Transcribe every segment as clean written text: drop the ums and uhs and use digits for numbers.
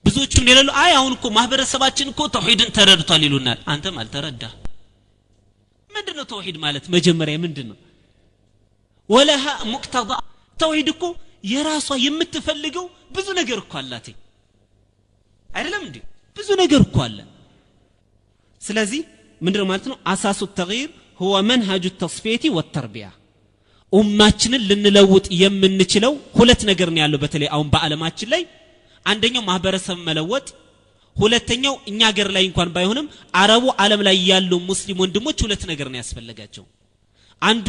ብዙዎቹ ምን ይላሉ አይ አሁን እኮ ማህበረሰባችን እኮ ተውሂድን ተረድቷል ይሉናል አንተም አልተረዳ ምንድነው ተውሂድ ማለት መጀመሪያ ምንድነው ወለሃ ሙቅተዳ ተውሂድ እኮ የራሷ የምትፈልገው ብዙ ነገር እኮ አላት አይደለም እንዴ ብዙ ነገር እኮ አለ ስለዚህ ምንድነው ማለት ነው አሳሱ ተግይር هو منهج التصفيه والتربيه ኡማችንን ልንለውጥ የምንችለው ሁለት ነገር ነው ያለው በተለይ አሁን በአለማችን ላይ አንደኛው ማህበረሰብ መለወጥ ሁለተኛው እኛ ሀገር ላይ እንኳን ባይሆንም አረቡ ዓለም ላይ ያሉ ሙስሊም ወንድሞች ሁለት ነገር ነው ያስፈልጋቸው አንዱ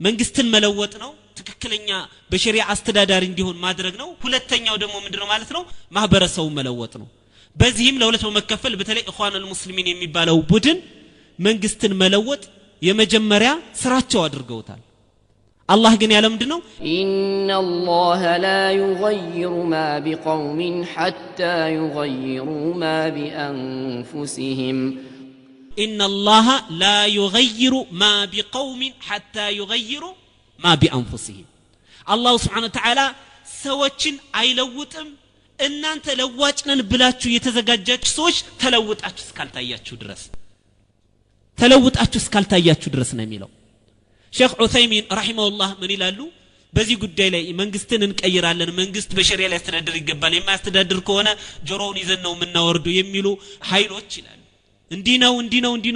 መንግስትን መለወጥ ነው ትክክለኛ በሸሪዓ አስተዳዳሪ እንዲሆን ማድረግ ነው ሁለተኛው ደግሞ ምንድነው ማለት ነው ማህበረሰቡ መለወጥ ነው በዚህም ለሁለት በመከፈል በተለይ ኢኽዋኑል ሙስሊሚን የሚባለው ቡድን መንግስትን መለወጥ የመጀመሪያ ስራቸው አድርገውታል الله ግን ያለ ምንድነው ኢነላህ ላ ዩገይሩ ማ ቢቀውሚን ሐታ ዩገይሩ ማ ቢአንፉሲሂም ኢነላህ ላ ዩገይሩ ማ ቢቀውሚን ሐታ ዩገይሩ ማ ቢአንፉሲሂም አላህ Subhanahu Wa Ta'ala ሰዎችን አይለውጥም እናንተ ለዋጭ ነን ብላችሁ የተዘጋጃችሁ ሰዎች ተለውጣችሁ እስካልታያችሁ ድረስ ነው የሚለው ሼክ ዑሰይሚን ረሂመሁላህ ምን ይላሉ በዚህ ጉዳይ ላይ መንግስትን እንቀይራለን መንግስት በሸሪዓ ላይ ያስተዳድር ይገባል የማያስተዳድር ከሆነ ጆሮውን ይዘን ነው የምናወርደው የሚሉ ኃይሎች ይላሉ እንዲህ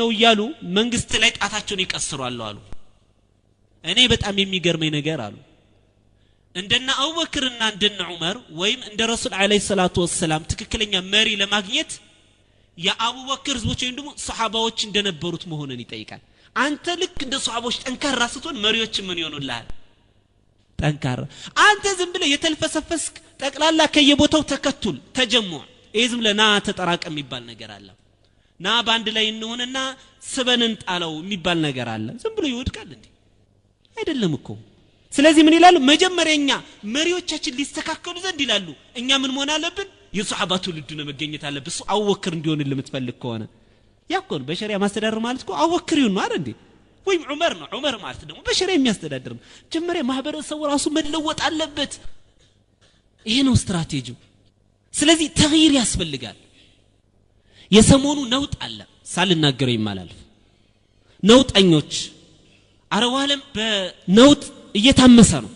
ነው እያሉ መንግስት ላይ ጣታቸውን ይቀስራሉ አሉ እኔ በጣም የሚገርመኝ ነገር አሉ እንደና አቡበክርና እንደና ዑመር ወይም እንደ ረሱል አለይሂ ሰላቱ ወሰለም ትክክለኛ መሪ ለማግኘት የአቡበክር ህዝቦች ወይም ደግሞ ሱሐባዎች እንደነበሩት መሆኑን ይጠይቃል አንተ ልክ እንደ ሱሐቦች ጠንካራ ስትሆን መሪዎች ምን ይሆኑልሃል ጠንካራ አንተ ዝም ብለህ የተልፈሰፈስክ ጠቅላላ ከየቦታው ተከቱል ተጀሙዕ ዝም ለና ተጠራቀም የሚባል ነገር አለ ና ባንድ ላይ እንሆንና ስበንን ጣለው የሚባል ነገር አለ ዝም ብሎ ይወድቃል እንዴ አይደለም እኮ ስለዚህ ምን ይላሉ መጀመሪያኛ መሪዎቻችን ሊስተካከሉ ዘንድ ይላሉ እኛ ምን መሆን አለብን የሱሐባቱ ልድነ መገኘት አለበት እሱ አቡበክር እንዲሆን ለምትፈልግ ከሆነ ያኮን በሸሪዓ ማስተዳደር ማለት እኮ አቡበክር ይሁን አይደል እንዴ ወይም ዑመር ነው ዑመር ማለት ደግሞ በሸሪዓ የሚያስተዳድር ነው ጀመሪያ ማህበረሰቡ ራሱ መለወጥ አለበት ይሄ ነው ስትራቴጂው ስለዚህ ተግይር ያስፈልጋል የሰሞኑ ነውጥ አለ ሳልናገረው ይማላል ነውጠኞች አረብ ዓለም በነውጥ እየታመሰ ነው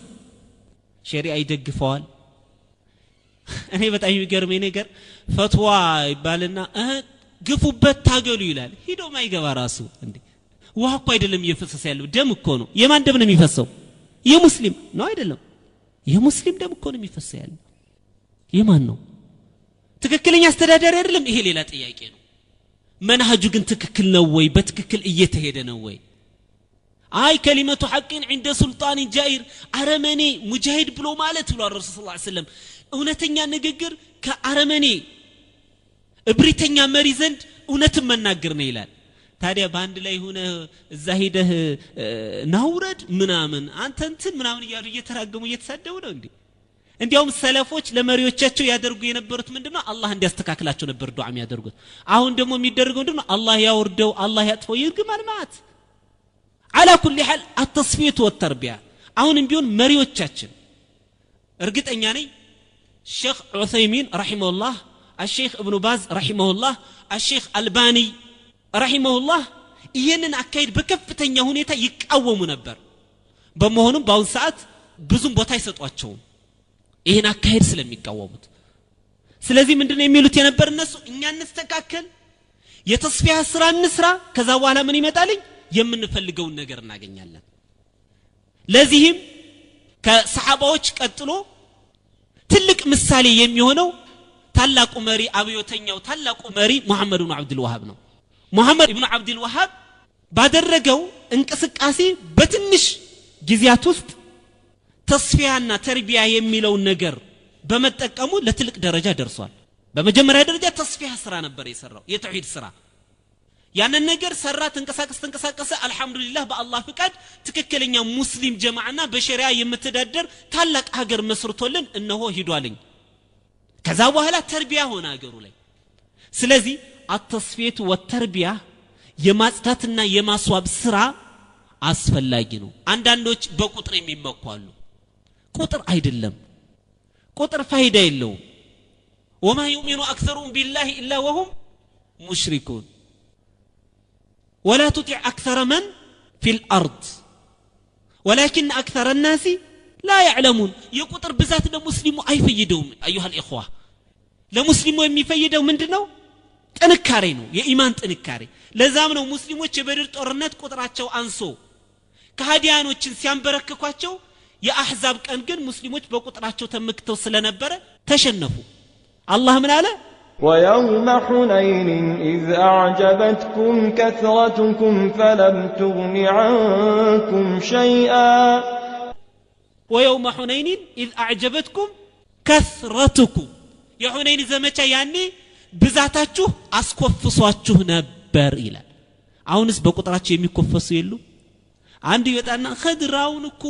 ሸሪዓ ይደግፈዋል እኔ በጣም የሚገርመኝ ነገር ፈትዋ ይባልና ግፉበት ታገሉ ይላል ሄዶ ማይገባ ራሱ እንዴ ውሃ እኮ አይደለም እየፈሰሰ ያለው ደም እኮ ነው የማን ደም ነው የሚፈሰው የሙስሊም ነው አይደለም የሙስሊም ደም እኮ ነው የሚፈሰው ያለው የማን ነው ትክክለኛ አስተዳዳሪ አይደለም ይሄ ሌላ ጥያቄ ነው መንሃጁ ግን ትክክል ነው ወይ በትክክል እየተሄደ ነው ወይ አይ ከሊመቱ ሐቅን عند سلطان جائر አረመኔ ሙጃሂድ ብሎ ማለት ብሎ ረሱል ሰለላሁ ዐለይሂ ወሰለም እውነተኛ ንግግር ከአረመኔ እብሪተኛ መሪ ዘንድ እውነትን መናገር ነው ይላል ታዲያ ባንድ ላይ ሆነ እዛ ሄደህ ናውረድ ምናምን አንተ እንትን ምናምን ይያሉ እየተራገሙ እየተሳደቡ ነው እንዴ እንዲያውም ሰለፎች ለመሪዎቻቸው ያደርጉ የነበሩት ምንድነው አላህ እንዲያስተካክላቸው ነበር ዱዓ የሚያደርጉት አሁን ደግሞ የሚደረገው ምንድነው አላህ ያወርደው አላህ ያጥፈው ይርግማል ማለት على كل حال التصفيه والتربيه አሁንም ቢሆን መሪዎቻችን እርግጠኛ ነኝ ሼክ ዑሰይሚን ረሂመሁላህ الشيخ ابن باز رحمه الله الشيخ الباني رحمه الله ይሄንን አካይድ በከፍተኛ ሁኔታ ይቃወሙ ነበር በመሆኑም ባውን ሰዓት ብዙም ቦታ ይሰጧቸው ይሄን አካይድ ስለሚቃወሙት ስለዚህ ምንድነው የሚሉት የነበር እነሱ እኛ እንስተካከል የተስፊያ ስራ እንስራ ከዛ በኋላ ምን ይመጣልኝ የምንፈልገው ነገር እናገኛለን ለዚህም ከሰሃባዎች ቀጥሎ ትልቅ ምሳሌ የሚሆነው ታላቁ መሪ አብዮተኛው ታላቁ መሪ መሐመድ ኢብኑ አብዱል ወሃብ ነው መሐመድ ኢብኑ አብዱል ወሃብ ባደረገው እንቅስቃሴ በትንሽ ጊዜያት ውስጥ ተስፊያና ተርቢያ የሚለው ነገር በመጠቀሙ ለትልቅ ደረጃ ደርሷል በመጀመሪያ ደረጃ ተስፊያ ስራ ነበር የሰራው የተውሂድ ስራ ያንን ነገር ሰራ ተንቀሳቀሰ አልহামዱሊላህ በአላህ ፍቃድ ትክክለኛ ሙስሊም ጀማዓና በሸሪዓ የምትዳደር ታላቅ ሀገር መስርቶልን እነሆ ሂዷልኝ ከዛ በኋላ ተርቢያ ሆነ ሀገሩ ላይ ስለዚህ التصفيه والتربيه የማጽዳትና የማስዋብ ስራ አስፈላጊ ነው አንዳንዶች በቁጥር የሚመኩ አሉ ቁጥር አይደለም ቁጥር ፋይዳ የለውም وما يؤمن أكثرهم بالله إلا وهم مشركون ولا تطع أكثر من في الأرض ولكن أكثر الناس لا يعلمون يقطر بذات لمسلم أي فيدهم أيها الإخوة لمسلم يميفيدوا من دنو ጥንካሬ ነው የኢማን ጥንካሬ ለዛም ነው ሙስሊሞች የበድር ጦርነት ቁጥራቸው አንሶ ከሃዲያኖችን ሲያንበረክኳቸው የአህዛብ ቀን ግን ሙስሊሞች በቁጥራቸው ተመክተው ስለነበረ ተሸነፉ አላህ ምን አለ ويوم حنين إذ أعجبتكم كثرتكم فلم تغن عنكم شيئا ويوم حنين إذ أعجبتكم كثرتكم يا حنين زمچا يعني ብዛታችሁ አስኮፍሷችሁ ነበር ይላል አሁንስ በቁጥራቸው የሚኮፈሱ የሉ አንድ ይወጣና ኸድራውን እኮ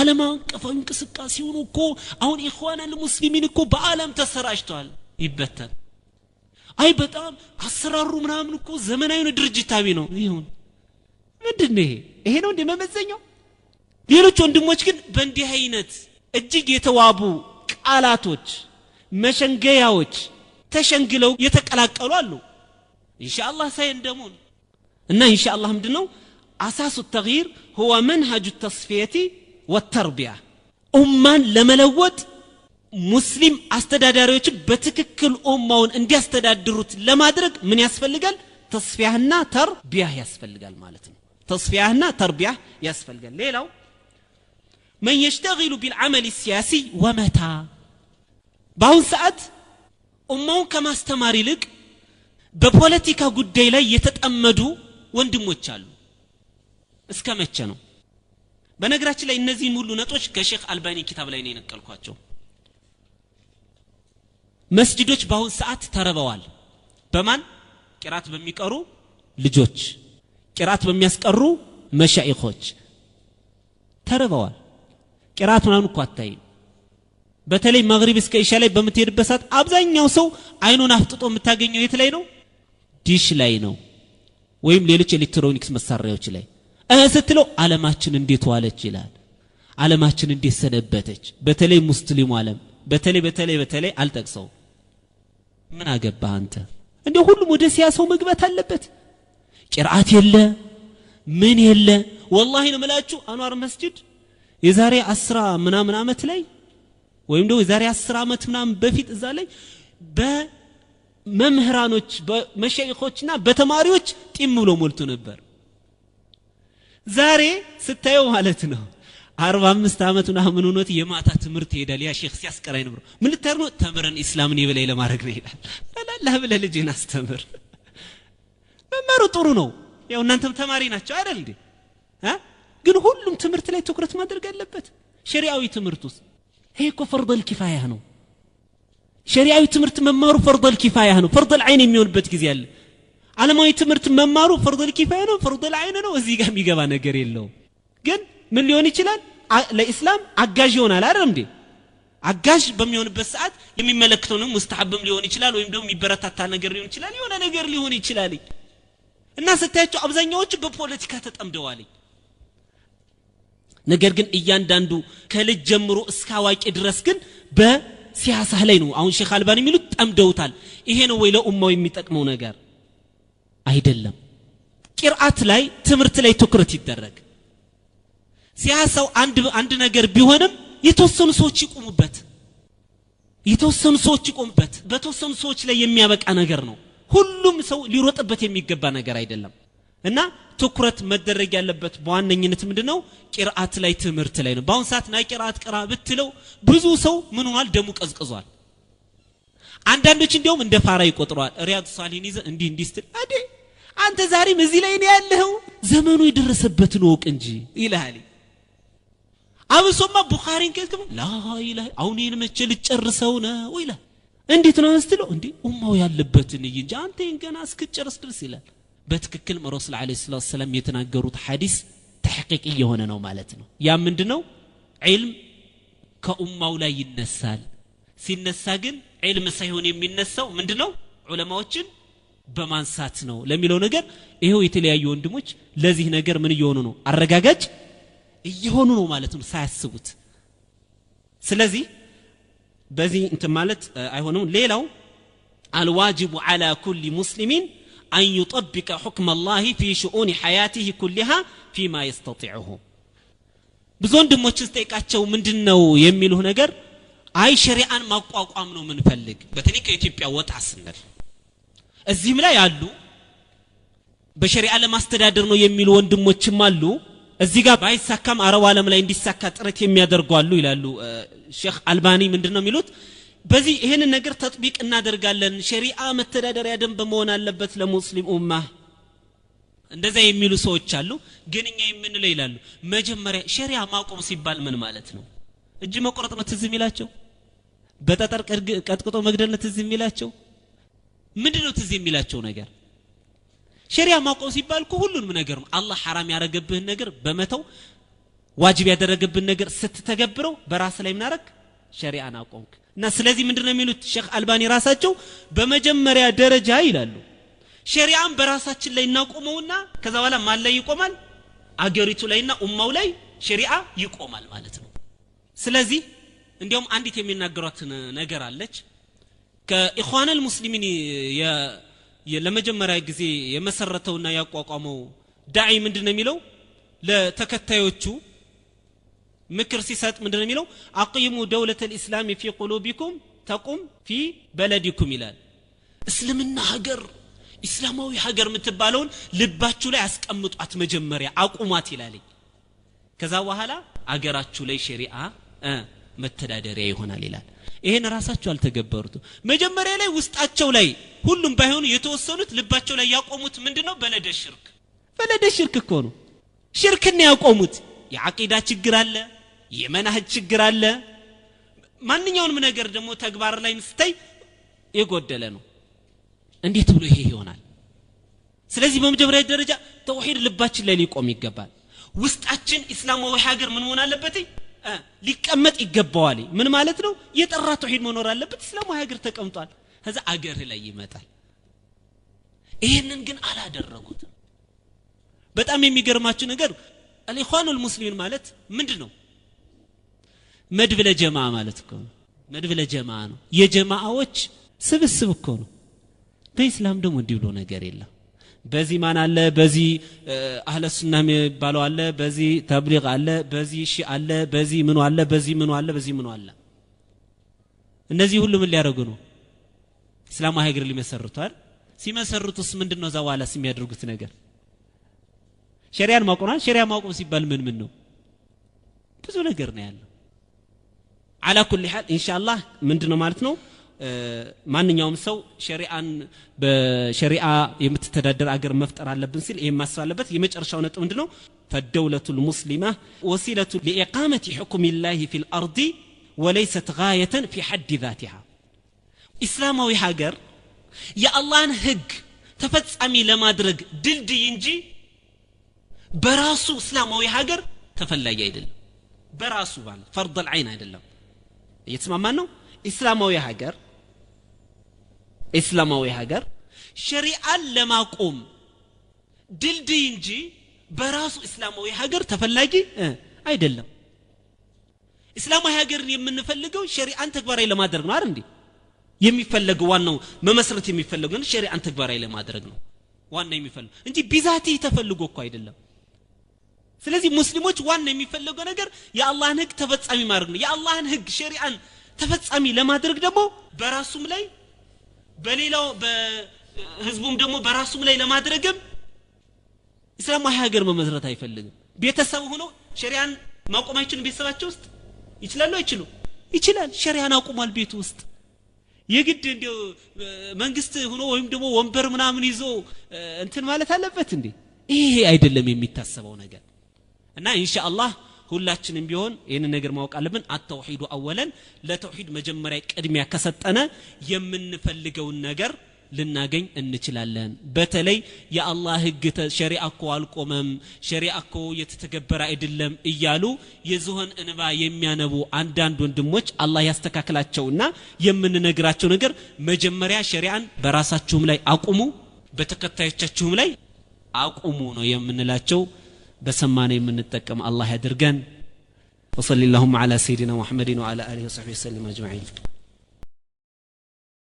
ዓለም አቀፍ እንቅስቃሴውን እኮ አሁን ኢኽዋናል ሙስሊሚን እኮ በአለም ተሰራጭቷል ይበተን አይ በጣም አሰራሩ ምናምን እኮ ዘመናዊ ድርጅታዊ ነው ይሁን ምንድነው ይሄ ነው እንደመመዘኛው ሌሎች ወንድሞች ግን በእንዲህ አይነት እጅግ የተዋቡ ቃላቶች መሸንገያዎች ተሸንግለው የተቀላቀሉ አሉ ኢንሻአላህ ሳይንደሙን እና ኢንሻአላህ ምንድነው አሳሱ التغيير هو منهج التصفيه والتربيه ኡማን ለመለወጥ ሙስሊም አስተዳዳሪዎች በትክክል ኡማውን እንዲያስተዳድሩት ለማድረግ ምን ያስፈልጋል ተስፊያህና ተርቢያህ ያስፈልጋል ማለት ነው ተስፊያህና ተርቢያህ ያስፈልጋል ሌላው من يشتغل بالعمل السياسي ومتى ባሁን ሰዓት ኡማውን ከማስተማር ይልቅ በፖለቲካ ጉዳይ ላይ የተጠመዱ ወንድሞች አሉ እስከ መቼ ነው በነገራችን ላይ እነዚህን ሁሉ ነጥቦች ከሼክ አልባኒ ኪታብ ላይ ነው የነቀልኳቸው መስጂዶች ባሁን ሰዓት ተረበዋል በማን ቂራት በሚቀሩ ልጆች ቂራት በሚያስቀሩ መሻይኾች ተረበዋል ቂራት ምናምን እኮ አታይም በተለይ መግሪብ እስከ ኢሻ ላይ በመትሄድበት ሰዓት አብዛኛው ሰው አይኑን አፍጥጦ የምታገኘው የት ላይ ነው ዲሽ ላይ ነው ወይም ሌሎች ኤሌክትሮኒክስ መሳሪያዎች ላይ ስትለው ዓለማችን እንዴት ዋለች ይላል ዓለማችን እንዴት ሰነበተች በተለይ ሙስሊሙ ዓለም በተለይ አልጠቅሰው ምን አገባህ አንተ እንዴ ሁሉም ወደ ሲያሳው መግባት አለበት ቂርአት የለ ምን የለ والله ነው መላችሁ አንዋር መስጂድ የዛሬ 10 ምናምን አመት ላይ ወይም ደግሞ የዛሬ 10 አመት ምናምን በፊት እዛ ላይ በመምህራኖች በመሻይኾችና በተማሪዎች ጢም ብሎ ሞልቶ ነበር ዛሬ ስታየው ማለት ነው 45 አመት ምናምን ሆኖት የማታ ትምህርት ይሄዳል ያ ሼክ ሲያስቀራይ ነበር ምን ልታርኖ ተምረን እስላምን ይበላይ ለማድረግ ነው ይላል አላህ ብለ ልጅን አስተምር መማሩ ጥሩ ነው ያው እናንተም ተማሪ ናቸው አይደል እንዴ ግን ሁሉም ትምህርት ላይ ትኩረት ማድረግ አለበት ሸሪዓዊ ትምህርቱስ هي እኮ فرض الكفايه ነው ሸሪዓዊ ትምህርት መማሩ فرض الكفايه ነው فرض العين የሚሆንበት ጊዜ አለ ዓለማዊ ትምህርት መማሩ فرض الكفايه ነው فرض العين ነው እዚህ ጋር የሚገባ ነገር የለው ግን ምን ሊሆን ይችላል ለኢስላም አጋዥ ይሆናል አይደል እንዴ አጋዥ በሚሆንበት ሰዓት የሚመለከተው ነው ሙስተሐብም ሊሆን ይችላል ወይም ደግሞ የሚበረታታ ነገር ሊሆን ይችላል የሆነ ነገር ሊሆን ይችላል እና ስታያቸው አብዛኛዎቹ በፖለቲካ ተጠምደዋል ነገር ግን እያንዳንዱ ከልጅ ጀምሮ እስከ አዋቂ ድረስ ግን በሲያሳ ላይ ነው አሁን ሼክ አልባኒ የሚሉት ጠምደውታል ይሄ ነው ወይ ለኡማው የሚጠቅመው ነገር አይደለም ቂርአት ላይ ትምህርት ላይ ትኩረት ይደረግ ሲያሳው አንድ ነገር ቢሆንም የተወሰኑ ሰዎች ይቆሙበት በተወሰኑ ሰዎች ላይ የሚያበቃ ነገር ነው ሁሉም ሰው ሊሮጥበት የሚገባ ነገር አይደለም እና ትኩረት መደረግ ያለበት በዋነኝነት ምንድነው ቂርአት ላይ ትምህርት ላይ ነው ባሁን ሰዓት ናይ ቂርአት ቅራ ብትለው ብዙ ሰው ምን ሆኗል ደሙ ቀዝቅዟል አንዳንዶች እንደውም እንደ ፋራ ይቆጥሯል ሪያድ ሷሊሂን ይዘ እንዲህ ስትል አዴ አንተ ዛሬም እዚህ ላይ ነው ያለው ዘመኑ የደረሰበትን ወቅ እንጂ ኢላሂ አብሶማ ቡኻሪን ከልከም ላ ኢላሂ አሁን ይሄን መቼ ልጨርሰው ነው ይላል እንዴት ነው ስትለው እንዴ ኡማው ያለበትን እንጂ አንተ ገና እስክጨርስ ድረስ ይላል በትክክል ረሱል አለይሂ ሰላም የተናገሩት ሐዲስ ተሕቂቅ የሆነ ነው ማለት ነው ያ ምንድነው ዒልም ከኡማው ላይ ይነሳል ሲነሳ ግን ዒልም ሳይሆን የሚነሳው ምንድነው ዑለማዎችን በማንሳት ነው ለሚለው ነገር ይሄው የተለያዩ ወንድሞች ለዚህ ነገር ምን እየሆኑ ነው አረጋጋጭ እየሆኑ ነው ማለት ነው ሳያስቡት ስለዚህ በዚህ እንት ማለት አይሆንም ሌላው الواجب على كل مسلم أن يطبق حكم الله في شؤون حياته كلها فيما يستطيعه ብዙ ወንድሞች ስጠይቃቸው ምንድነው የሚሉህ ነገር አይ ሸሪዓን ማቋቋም ነው ምንፈልግ በተለይ ከኢትዮጵያ ወጣ ስንል እዚህም ላይ አሉ በሸሪዓ ለማስተዳደር ነው የሚሉ ወንድሞችም አሉ እዚህ ጋር ባይሳካም አረብ ዓለም ላይ እንዲሳካ ጥረት የሚያደርጉ አሉ ይላሉ ሼክ አልባኒ ምንድነው የሚሉት በዚህ ይሄን ነገር ተጥቢቅ እናደርጋለን ሸሪዓ መተዳደሪያ ደንብ መሆን አለበት ለሙስሊም ኡማ እንደዛ የሚሉ ሰዎች አሉ ግን እኛ የምንለው ይላሉ መጀመሪያ ሸሪዓ ማቆም ሲባል ምን ማለት ነው እጅ መቆረጥ ነው ትዝ የሚላቸው በጠጠር ቀጥቅጦ መግደል ነው ትዝ የሚላቸው ምንድነው ትዝ የሚላቸው ነገር ሸሪዓ ማቆም ሲባል ሁሉንም ነገር ነው አላህ حرام ያረገብህን ነገር በመተው ዋጅብ ያደረገብህን ነገር ስትተገብረው በራስ ላይ ምን አረክ ሸሪዓን አቆምክ እና ስለዚህ ምንድነው የሚሉት ሼክ አልባኒ ራሳቸው በመጀመሪያ ደረጃ ይላሉ ሸሪዓን በራሳችን ላይ እናቆመውና ከዛ በኋላ ማን ላይ ይቆማል አገሪቱ ላይና ኡማው ላይ ሸሪዓ ይቆማል ማለት ነው ስለዚህ እንዲያውም አንዲት የሚናገሯት ነገር አለች ከኢኽዋኑል ሙስሊሚን ለመጀመሪያ ጊዜ የመሰረተውና ያቋቋመው ዳዒ ምንድነው የሚለው ለተከታዮቹ ምክር ሲሰጥ ምንድነው የሚለው አቂሙ ደውለተል ኢስላም في قلوبكم تقوم في بلدكم ይላል እስልምና ሀገር እስላማዊ ሀገር የምትባለውን ልባችሁ ላይ አስቀምጧት መጀመሪያ አቁሟት ይላል ከዛ በኋላ አገራችሁ ላይ ሸሪዓ መተዳደሪያ ይሆናል ይላል ይሄን ራሳቸው አልተገበሩት መጀመሪያ ላይ ውስጣቸው ላይ ሁሉም ባይሆኑ የተወሰኑት ልባቸው ላይ ያቆሙት ምንድነው በለደ ሽርክ እኮ ነው ሽርክን ያቆሙት የአቂዳ ችግር አለ የመናህጅ ችግር አለ ማንኛውንም ነገር ደግሞ ተግባር ላይ እንስታይ የጎደለ ነው እንዴት ብሎ ይሄ ይሆናል ስለዚህ በመጀመሪያ ደረጃ ተውሂድ ልባችን ላይ ሊቆም ይገባል ውስጣችን እስላማዊ ሀገር ምን መሆን አለበት ሊቀመጥ ይገባዋል ምን ማለት ነው የጠራ ተውሂድ መኖር አለበት እስላማዊ ሀገር ተቀምጧል ከዛ አገር ላይ ይመጣል ይሄንን ግን አላደረጉት በጣም የሚገርማችሁ ነገር الإخوانul ሙስሊሚን ማለት ምንድነው መድብለ ጀማዓ ማለት እኮ መድብለ ጀማዓ ነው የጀማዓዎች ስብስብ እኮ ነው በእስላም ደግሞ እንዲህ ብሎ ነገር የለም በዚህ ማን አለ በዚህ አህለ ሱና የሚባለው አለ በዚህ ተብሊግ አለ በዚህ ሺ አለ በዚህ ምን አለ በዚህ ምን አለ በዚህ ምን አለ እነዚህ ሁሉ ምን ሊያደርጉ ነው እስላማዊ ሀገር ሊመሰርቱ አይደል ሲመሰርቱስ ምንድነው ዛዋላስ የሚያደርጉት ነገር ሸሪዓን ማቆም ሸሪዓ ማቆም ሲባል ምን ነው ብዙ ነገር ነው ያለው على كل حال ان شاء الله ምንድነው ማለት ነው ማንኛውም ሰው ሸሪዓን በሸሪዓ የምትተዳደር አገር መፍጠር አለብን ሲል ይሄን ማስራለበት የመጨረሻው ነጥብ ምንድነው فالدولة المسلمة وسيلة لإقامة حكم الله في الأرض وليست غاية في حد ذاتها اسلامي ሀገር የአላህን ህግ ተፈጻሚ ለማድረግ ድልድይ እንጂ በራሱ እስላማዊ ሀገር ተፈላጊ አይደለም በራሱ ባል فرض العين አይደለም እየተስማማን ነው እስላማዊ ሀገር ሸሪዓን ለማቆም ድልድይ እንጂ በራሱ እስላማዊ ሀገር ተፈላጊ አይደለም እስላማዊ ሀገርን የምንፈልገው ሸሪዓን ተግባራዊ ለማድረግ ነው አይደል እንዴ የሚፈልገው ዋናው መመስረት የሚፈልገው ሸሪዓን ተግባራዊ ለማድረግ ነው ዋናው የሚፈልገው እንጂ ቢዛቲ ተፈልጎ እኮ አይደለም ስለዚህ ሙስሊሞች ዋና የሚፈልገው ነገር የአላህን ህግ ተፈጻሚ ማድረግ ነው የአላህን ህግ ሸሪዓን ተፈጻሚ ለማድረግ ደግሞ በራሱም ላይ በሌላው በህዝቡም ደግሞ በራሱም ላይ ለማድረግም እስላማዊ ሀገር መመስረት አይፈልግም ቤተሰብ ሆኖ ሸሪዓን ማቆም አይችልም ቤተሰባቸው ውስጥ ይችላል አይችሉ ይችላል ሸሪዓን አቁሟል ቤት ውስጥ የግድ እንደው መንግስት ሆኖ ወይም ደግሞ ወንበር ምናምን ይዞ እንትን ማለት አለበት እንዴ ይሄ አይደለም የሚታሰበው ነገር እና ኢንሻአላህ ሁላችንም ቢሆን ይሄን ነገር ማወቅ አለብን አተውሂዱ አወለን ለተውሂድ መጀመሪያ ቅድሚያ ከሰጠነ የምንፈልገው ነገር ልናገኝ እንችላለን በተለይ የአላህ ህግ ሸሪዓ እኮ አልቆመም ሸሪዓ እኮ የተተገበረ አይደለም እያሉ የዝሆን እንባ የሚያነቡ አንዳንድ ወንድሞች አላህ ያስተካክላቸውና የምንነግራቸው ነገር መጀመሪያ ሸሪዓን በራሳችሁም ላይ አቁሙ በተከታዮቻችሁም ላይ አቁሙ ነው የምንላቸው በሰማነ የምንጠቀም አላህ ያድርገን وصلى اللهم على سيدنا محمد وعلى اله وصحبه وسلم اجمعين